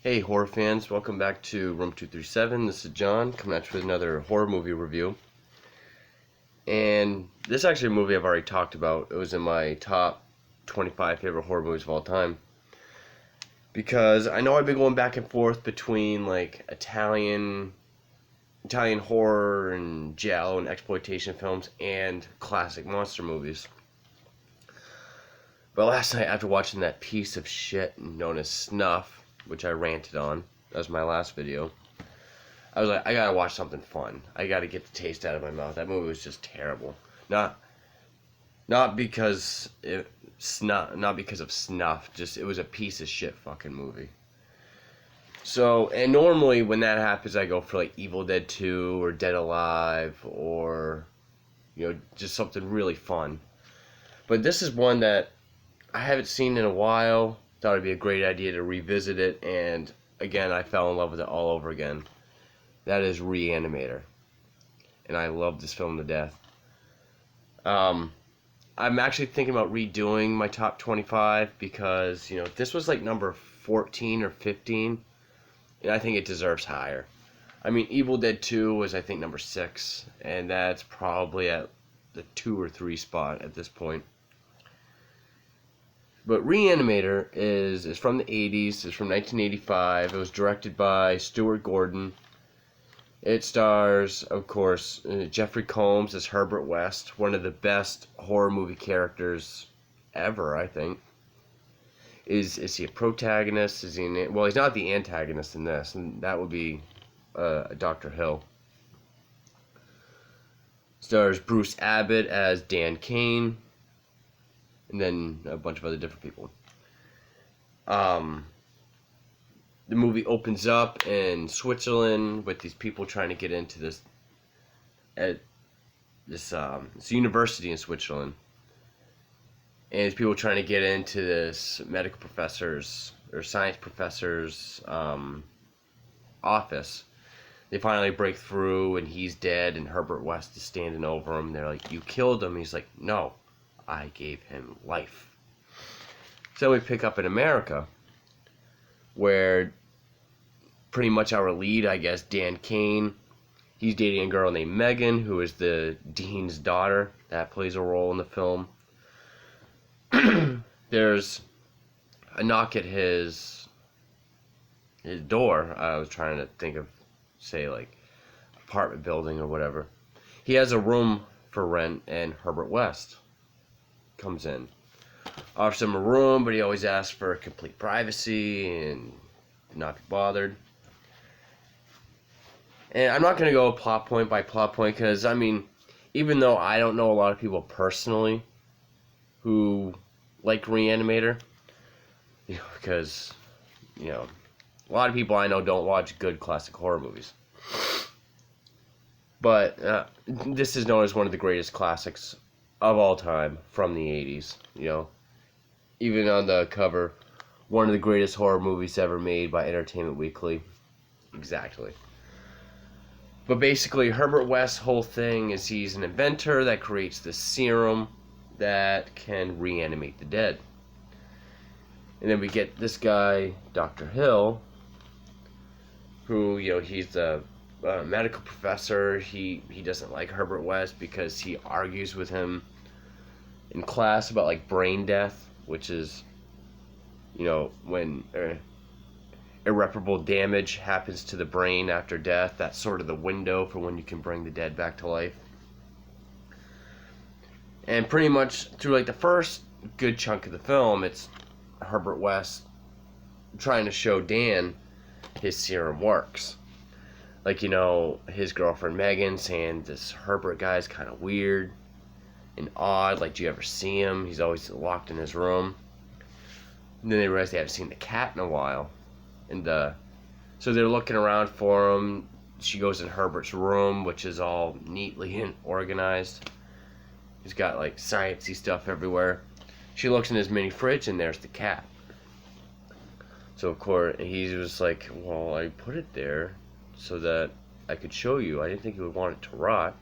Hey horror fans, welcome back to Room 237. This is John coming at you with another horror movie review. And this is actually a movie I've already talked about. It was in my top 25 favorite horror movies of all time. Because I know I've been going back and forth between like Italian horror and giallo and exploitation films and classic monster movies. But last night, after watching that piece of shit known as Snuff, which I ranted on, that was my last video, I was like, I gotta watch something fun. I gotta get the taste out of my mouth. That movie was just terrible. Not because of Snuff. Just it was a piece of shit fucking movie. So, and normally when that happens, I go for like Evil Dead 2 or Dead Alive or just something really fun. But this is one that I haven't seen in a while. Thought it'd be a great idea to revisit it, and again, I fell in love with it all over again. That is Re-Animator, and I love this film to death. I'm actually thinking about redoing my top 25 because this was like number 14 or 15, and I think it deserves higher. I mean, Evil Dead 2 was I think number 6, and that's probably at the 2 or 3 spot at this point. But Re-Animator is from the 80s. It's from 1985. It was directed by Stuart Gordon. It stars, of course, Jeffery Combs as Herbert West, one of the best horror movie characters ever, I think. Is he a protagonist? Is he well, he's not the antagonist in this, and that would be Dr.Hill. Stars Bruce Abbot as Dan Kane. And then a bunch of other different people. The movie opens up in Switzerland with these people trying to get into this university in Switzerland, and these people trying to get into this medical professor's or science professor's office. They finally break through, and he's dead, and Herbert West is standing over him. They're like, "You killed him." He's like, "No. I gave him life." So we pick up in America, where pretty much our lead, I guess, Dan Kane, he's dating a girl named Megan, who is the dean's daughter. That plays a role in the film. There's a knock at his door. I was trying to think of, say, like, apartment building or whatever. He has a room for rent, and Herbert West comes in, offers him a room, but he always asks for complete privacy and not be bothered. And I'm not going to go plot point by plot point because, I mean, even though I don't know a lot of people personally who like Re-Animator, because, a lot of people I know don't watch good classic horror movies. But this is known as one of the greatest classics of all time from the 80s, Even on the cover, one of the greatest horror movies ever made by Entertainment Weekly. Exactly. But basically, Herbert West's whole thing is he's an inventor that creates the serum that can reanimate the dead. And then we get this guy, Dr. Hill, who, he's a medical professor. He doesn't like Herbert West because he argues with him in class about like brain death, which is when irreparable damage happens to the brain after death. That's sort of the window for when you can bring the dead back to life. And pretty much through like the first good chunk of the film, it's Herbert West trying to show Dan his serum works. Like, his girlfriend Megan saying this Herbert guy's kind of weird and odd. Like, do you ever see him? He's always locked in his room. And then they realize they haven't seen the cat in a while. And so they're looking around for him. She goes in Herbert's room, which is all neatly and organized. He's got, like, sciencey stuff everywhere. She looks in his mini fridge, and there's the cat. So, of course, he was like, well, I put it there so that I could show you. I didn't think you would want it to rot.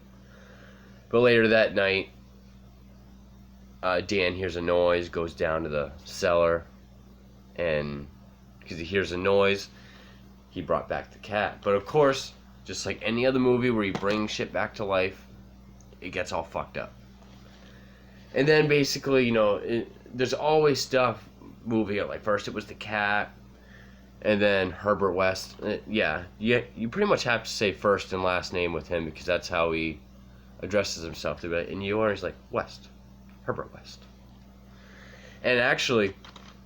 But later that night, Dan hears a noise, goes down to the cellar, and because he hears a noise, he brought back the cat. But of course, just like any other movie where you bring shit back to life, it gets all fucked up. And then basically, there's always stuff moving it. Like first it was the cat, and then Herbert West. You pretty much have to say first and last name with him because that's how he addresses himself. To be like, and you are, he's like, West. Herbert West. And actually,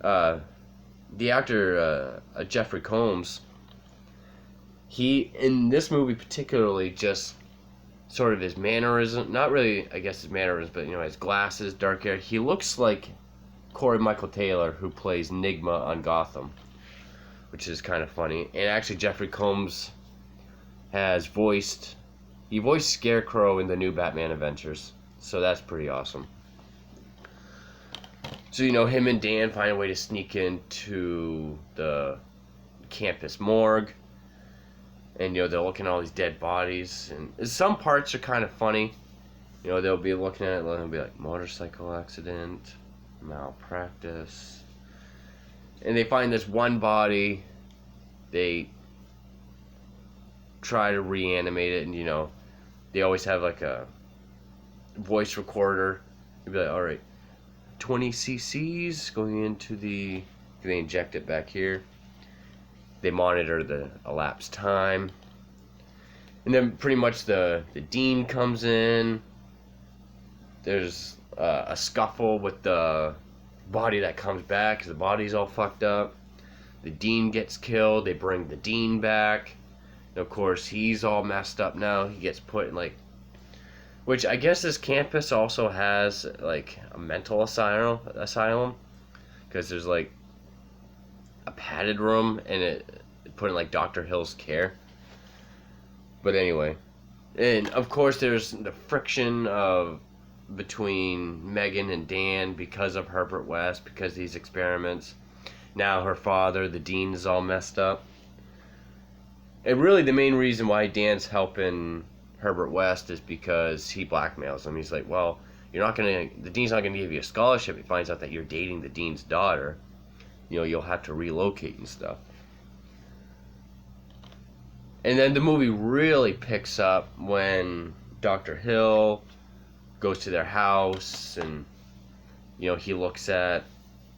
the actor Jefferey Combs, he, in this movie particularly, just sort of his mannerism, not really, I guess his mannerisms, but, his glasses, dark hair, he looks like Corey Michael Taylor, who plays Nigma on Gotham, which is kind of funny. And actually, Jeffrey Combs he voiced Scarecrow in the new Batman Adventures, so that's pretty awesome. So, him and Dan find a way to sneak into the campus morgue, and, they're looking at all these dead bodies, and some parts are kind of funny. They'll be looking at it, and they'll be like, motorcycle accident, malpractice, and they find this one body. They try to reanimate it, and, they always have, like, a voice recorder. You'll be like, alright, 20 cc's going into they inject it back here. They monitor the elapsed time. And then pretty much the dean comes in. There's a scuffle with the body that comes back because the body's all fucked up. The dean gets killed. They bring the dean back. And of course, he's all messed up now. He gets put in, which I guess this campus also has, a mental asylum. Because there's, a padded room, and it put in, Dr.Hill's care. But anyway. And, of course, there's the friction between Megan and Dan because of Herbert West, because of these experiments. Now her father, the dean, is all messed up. And really the main reason why Dan's helping Herbert West is because he blackmails him. He's like, well, the dean's not going to give you a scholarship. He finds out that you're dating the dean's daughter. You'll have to relocate and stuff. And then the movie really picks up when Dr. Hill goes to their house, and, he looks at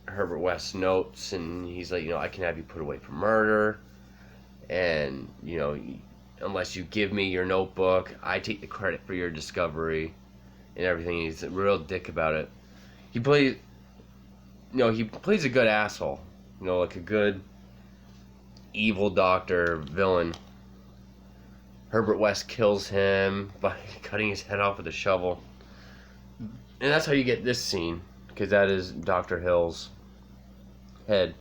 Herbert West's notes, and he's like, I can have you put away for murder. And, unless you give me your notebook, I take the credit for your discovery and everything. He's a real dick about it. He plays a good asshole. Like a good evil doctor villain. Herbert West kills him by cutting his head off with a shovel. And that's how you get this scene, because that is Dr. Hill's head.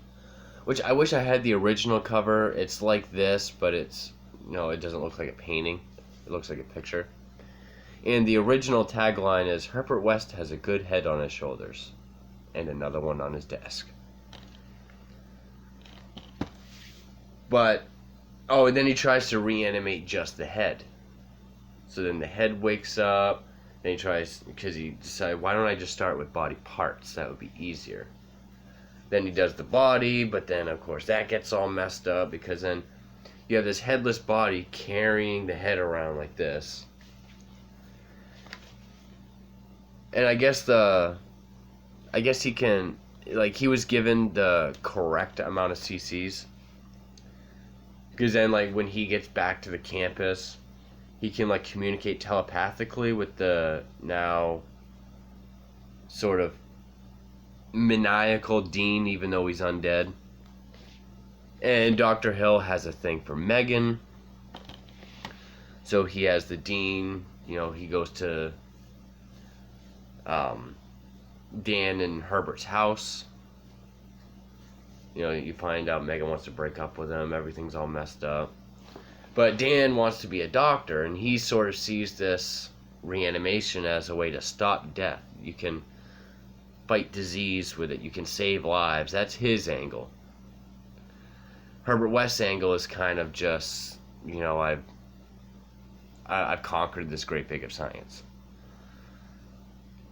Which I wish I had the original cover. It's like this, but it doesn't look like a painting. It looks like a picture. And the original tagline is, Herbert West has a good head on his shoulders, and another one on his desk. But, and then he tries to reanimate just the head. So then the head wakes up, and he tries, because he decided, why don't I just start with body parts? That would be easier. Then he does the body, but then, of course, that gets all messed up, because then you have this headless body carrying the head around like this. And I guess he can, he was given the correct amount of cc's. Because then, when he gets back to the campus, he can, communicate telepathically with the now sort of maniacal dean, even though he's undead. And Dr. Hill has a thing for Megan. So he has the dean, he goes to Dan and Herbert's house. You find out Megan wants to break up with him. Everything's all messed up. But Dan wants to be a doctor, and he sort of sees this reanimation as a way to stop death. You can fight disease with it. You can save lives. That's his angle. Herbert West's angle is kind of just, I've conquered this great big of science.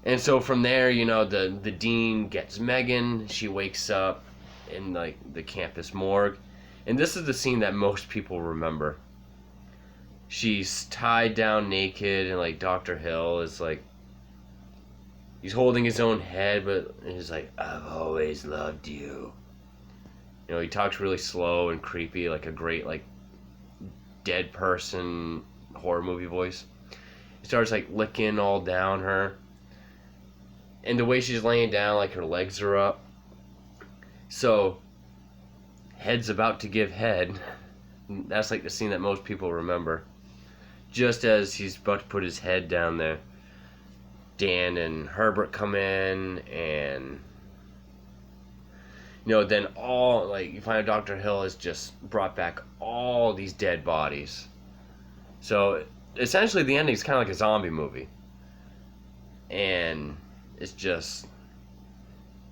And so from there, the dean gets Megan. She wakes up in the campus morgue, And this is the scene that most people remember. She's tied down naked, and like Dr. Hill is like, he's holding his own head, but he's like, I've always loved you. You know, he talks really slow and creepy, like a great like dead person horror movie voice. He starts like licking all down her, and the way she's laying down, like her legs are up, so head's about to give head. That's like the scene that most people remember. Just as he's about to put his head down there, Dan and Herbert come in, and you know, then all like you find out Dr. Hill has just brought back all these dead bodies. So essentially, the ending is kind of like a zombie movie, and it's just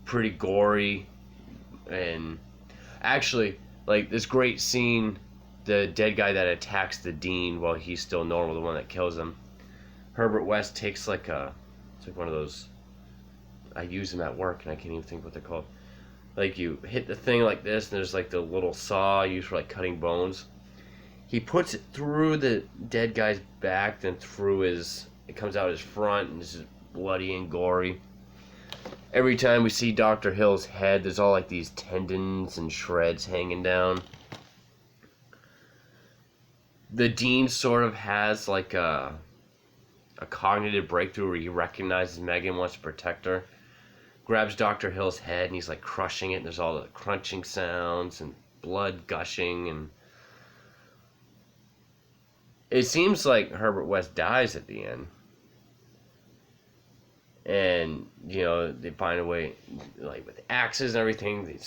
pretty gory. And actually, like this great scene, the dead guy that attacks the dean while he's still normal, the one that kills him. Herbert West takes like it's like one of those, I use them at work and I can't even think what they're called. Like you hit the thing like this, and there's like the little saw used for like cutting bones. He puts it through the dead guy's back, then through his, it comes out his front, and this is bloody and gory. Every time we see Dr. Hill's head, there's all like these tendons and shreds hanging down. The dean sort of has like a cognitive breakthrough where he recognizes Megan, wants to protect her. Grabs Dr. Hill's head and he's like crushing it, and there's all the crunching sounds and blood gushing, and it seems like Herbert West dies at the end. And, you know, they find a way, like with axes and everything,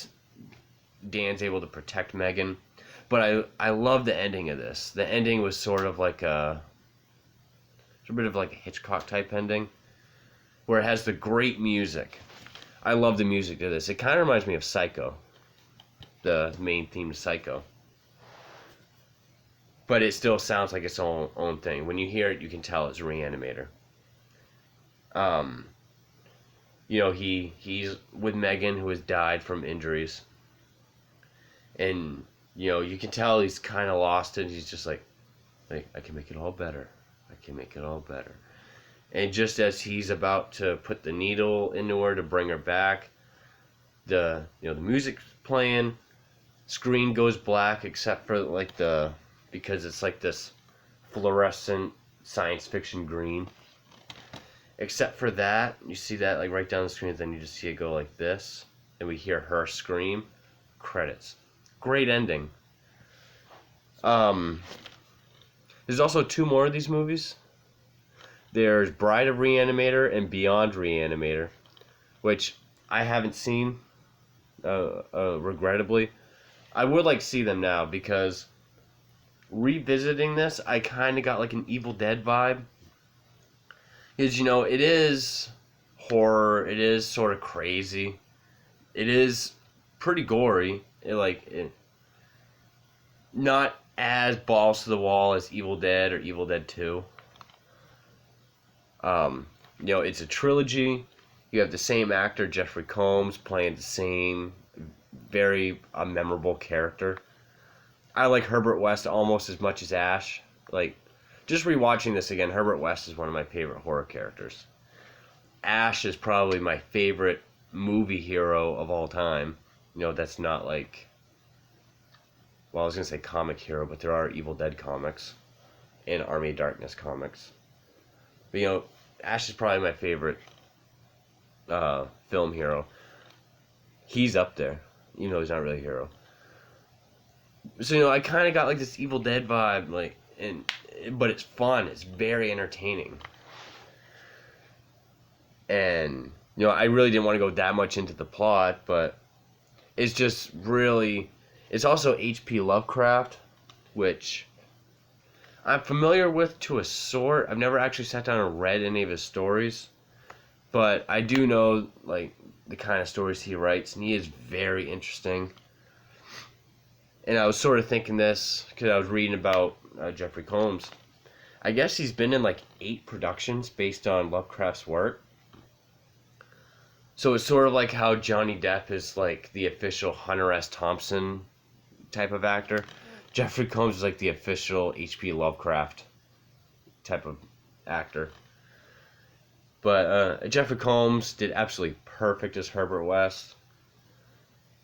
Dan's able to protect Megan. But I love the ending of this. The ending was sort of like it's a bit of like a Hitchcock type ending, where it has the great music. I love the music to this. It kind of reminds me of Psycho, the main theme to Psycho. But it still sounds like its own thing. When you hear it, you can tell it's Re-Animator. You know, he's with Megan, who has died from injuries. And, you know, you can tell he's kind of lost it. He's just like, I can make it all better. I can make it all better. And just as he's about to put the needle into her to bring her back, the music's playing, screen goes black except for like because it's like this fluorescent science fiction green. Except for that, you see that like right down the screen, then you just see it go like this, and we hear her scream. Credits. Great ending. There's also 2 more of these movies. There's Bride of Re-Animator and Beyond Re-Animator, which I haven't seen, regrettably. I would like to see them now, because revisiting this, I kind of got like an Evil Dead vibe. Because, you know, it is horror, it is sort of crazy, it is pretty gory, not as balls to the wall as Evil Dead or Evil Dead 2. You know, it's a trilogy. You have the same actor, Jeffery Combs, playing the same very memorable character. I like Herbert West almost as much as Ash. Like, just rewatching this again, Herbert West is one of my favorite horror characters. Ash is probably my favorite movie hero of all time. You know, that's not like, well, I was going to say comic hero, but there are Evil Dead comics and Army of Darkness comics. But, you know, Ash is probably my favorite film hero. He's up there. You know, he's not really a hero. So, you know, I kind of got like this Evil Dead vibe, like, but it's fun. It's very entertaining. And, you know, I really didn't want to go that much into the plot, but it's just really, it's also H.P. Lovecraft, which I'm familiar with to a sort. I've never actually sat down and read any of his stories, but I do know, like, the kind of stories he writes, and he is very interesting. And I was sort of thinking this because I was reading about Jeffrey Combs. I guess he's been in like 8 productions based on Lovecraft's work. So it's sort of like how Johnny Depp is like the official Hunter S. Thompson type of actor. Jeffery Combs is like the official H.P. Lovecraft type of actor. But Jeffrey Combs did absolutely perfect as Herbert West.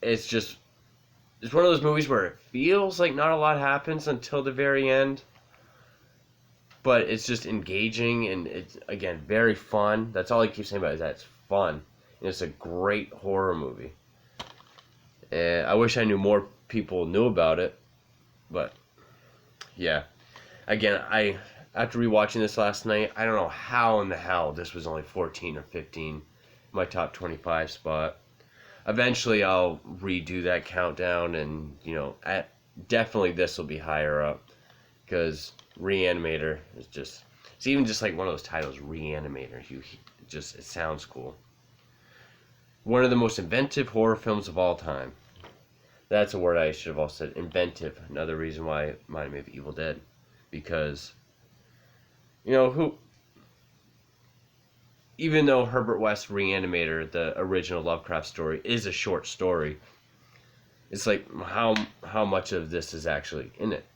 It's one of those movies where it feels like not a lot happens until the very end. But it's just engaging and it's, again, very fun. That's all I keep saying about it, is that it's fun. And it's a great horror movie. And I wish I knew more people knew about it. But, yeah. Again, after rewatching this last night, I don't know how in the hell this was only 14 or 15, my top 25 spot. Eventually, I'll redo that countdown, and definitely this will be higher up, because Re-Animator is it's even just like one of those titles, Re-Animator. It sounds cool. One of the most inventive horror films of all time. That's a word I should have also said. Inventive. Another reason why it reminded me of Evil Dead, because even though Herbert West Re-Animator, the original Lovecraft story, is a short story, it's like how much of this is actually in it.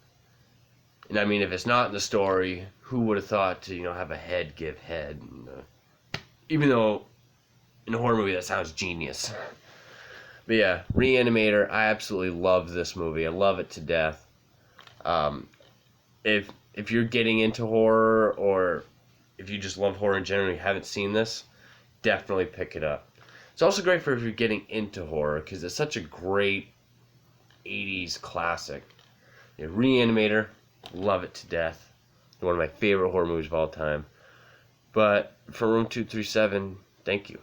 And I mean, if it's not in the story, who would have thought to have a head give head? And, even though in a horror movie that sounds genius. But yeah, Re-Animator, I absolutely love this movie. I love it to death. If you're getting into horror, or if you just love horror in general and you haven't seen this, definitely pick it up. It's also great for if you're getting into horror, because it's such a great 80s classic. Re-Animator, love it to death. One of my favorite horror movies of all time. But for Room 237, thank you.